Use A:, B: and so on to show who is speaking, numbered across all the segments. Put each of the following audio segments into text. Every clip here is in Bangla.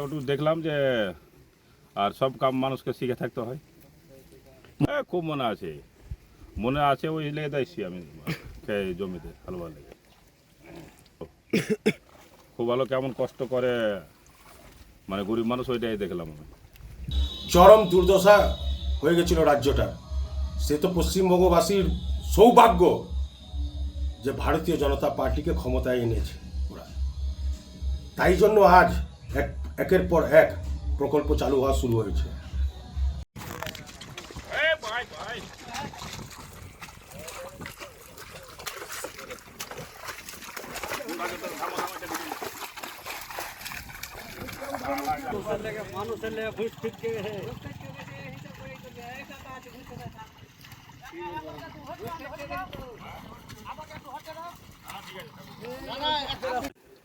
A: একটু দেখলাম যে আর সব কাম মানুষকে শিখে থাকতে হয়। খুব মনে আছে ওই লেগে দিয়েছি আমি জমিতে হালুয়া লেগে। খুব ভালো কেমন কষ্ট করে মানে গরিব মানুষ ওইটাই দেখলাম আমি।
B: চরম দুর্দশা হয়ে গেছিল রাজ্যটা। সে তো পশ্চিমবঙ্গবাসীর সৌভাগ্য যে ভারতীয় জনতা পার্টিকে ক্ষমতায় এনেছে ওরা। তাই জন্য আজ একের পর এক প্রকল্প চালু হওয়া শুরু হয়েছে।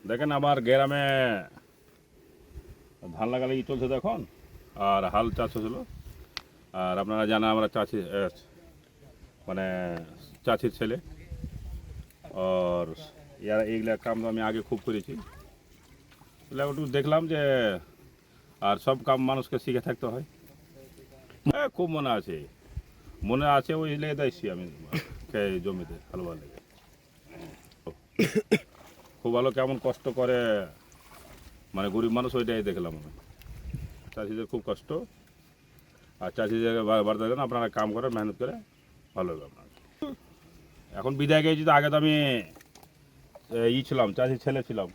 A: দেখেন আমার গ্রামে ধান লাগালাগি চলছে এখন, আর হাল চাষ হচ্ছিল। আর আপনারা জানেন আমরা চাষি মানে চাষির ছেলে, আর এইগুলা কাম আমি আগে খুব করেছি। একটু দেখলাম যে আর সব কাম মানুষকে শিখে থাকতে হয়। খুব মনে আছে ওই লেগে দিয়েছি আমি জমিতে হালুয়া লেগে। খুব ভালো কেমন কষ্ট করে মানে গরিব মানুষ ওইটাই দেখলাম আমি। চাষিদের খুব কষ্ট, আর চাষিদের বাড়তে গেলে আপনারা কাম করে মেহনত করে ভালো হবে আপনার। এখন বিদায় গেছি, তো আগে তো আমি ছিলাম, চাষির ছেলে ছিলাম,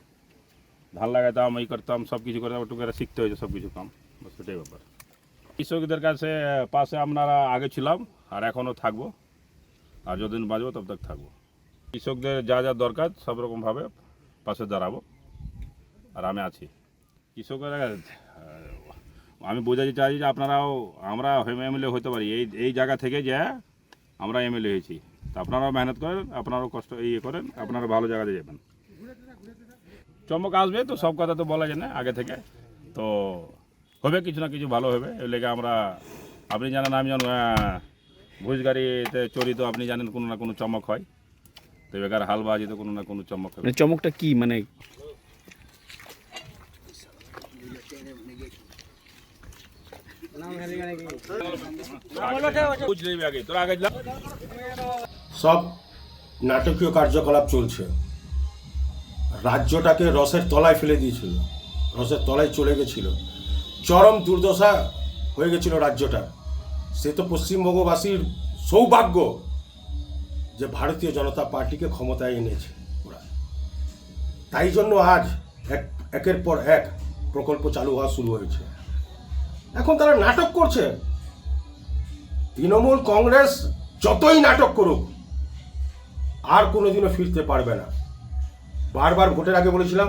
A: ধান লাগাতাম, করতাম, সব কিছু করতাম, একটু করে শিখতে হয়েছে সব কিছু কাম, বস সেটাই ব্যাপার। কৃষকদের কাছে পাশে আপনারা আগে ছিলাম আর এখনও থাকবো, আর যতদিন বাঁচবো তব তক থাকবো। কৃষকদের যা যা দরকার সব রকমভাবে পাশে দাঁড়াবো, আর আমি আছি। কৃষকের আমি বোঝাতে চাই যে আপনারাও, আমরা এমএলএ হতে পারি এই জায়গা থেকে যে আমরা এমএলএ হয়েছি, তা আপনারাও মেহনত করেন, আপনারাও কষ্ট করেন, আপনারা ভালো জায়গাতে যাবেন। চমক আসবে তো, সব কথা তো বলা যায় না আগে থেকে, তো হবে কিছু না কিছু ভালো হবে। এর লেগে আমরা, আপনি জানেন আমি যেন ঘুষ গাড়িতে চড়ি, তো আপনি জানেন কোনো না কোনো চমক হয়, তো বেকার হালবাজিতে কোনো না কোনো চমক হবে।
C: চমকটা কি মানে?
B: সব নাটকীয় কার্যকলাপ চলছে, রাজ্যটাকে রসের তলায় ফেলে দিয়েছিল, রসের তলায় চলে গেছিল, চরম দুর্দশা হয়ে গেছিল রাজ্যটা। সে তো পশ্চিমবঙ্গবাসীর সৌভাগ্য যে ভারতীয় জনতা পার্টিকে ক্ষমতায় এনেছে ওরা। তাই জন্য আজ একের পর এক প্রকল্প চালু হওয়া শুরু হয়েছে। এখন তারা নাটক করছে। তৃণমূল কংগ্রেস যতই নাটক করুক আর কোনোদিনও ফিরতে পারবে না। বারবার ভোটের আগে বলেছিলাম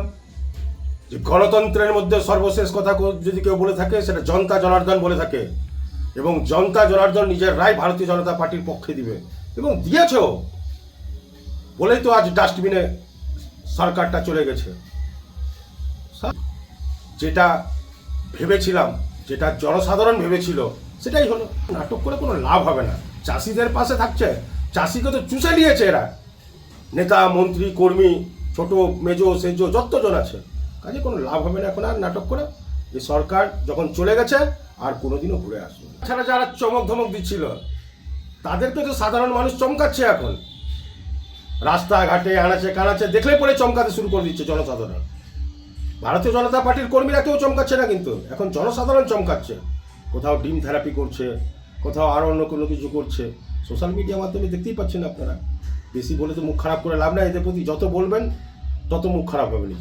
B: যে গণতন্ত্রের মধ্যে সর্বশেষ কথা যদি কেউ বলে থাকে সেটা জনতা জনার্দন বলে থাকে, এবং জনতা জনার্দন নিজের রায় ভারতীয় জনতা পার্টির পক্ষে দিবে, এবং দিয়েছেও বলেই তো আজ ডাস্টবিনে সরকারটা চলে গেছে। যেটা ভেবেছিলাম, যেটা জনসাধারণ ভেবেছিল, সেটাই হলো। নাটক করে কোনো লাভ হবে না। চাষিদের পাশে থাকছে, চাষিকে তো চুষে নিয়েছে এরা, নেতা মন্ত্রী কর্মী, ছোট মেজো সেজো যতজন আছে, কাজে কোনো লাভ হবে না এখন আর নাটক করে। এই সরকার যখন চলে গেছে আর কোনোদিনও ঘুরে আসবে না। ছাড়া যারা চমক ধমক দিচ্ছিল তাদেরকে তো সাধারণ মানুষ চমকাচ্ছে এখন, রাস্তাঘাটে আনাচে কানাচে দেখলে পরে চমকাতে শুরু করে দিচ্ছে জনসাধারণ। ভারতীয় জনতা পার্টির কর্মীরা কেউ চমকাচ্ছে না, কিন্তু এখন জনসাধারণ চমকাচ্ছে। কোথাও ডিম থেরাপি করছে, কোথাও আরও অন্য কোনো কিছু করছে, সোশ্যাল মিডিয়ার মাধ্যমে দেখতেই পাচ্ছেন আপনারা। বেশি বলে তো মুখ খারাপ করে লাভ নাই, এদের প্রতি যত বলবেন তত মুখ খারাপ হবে।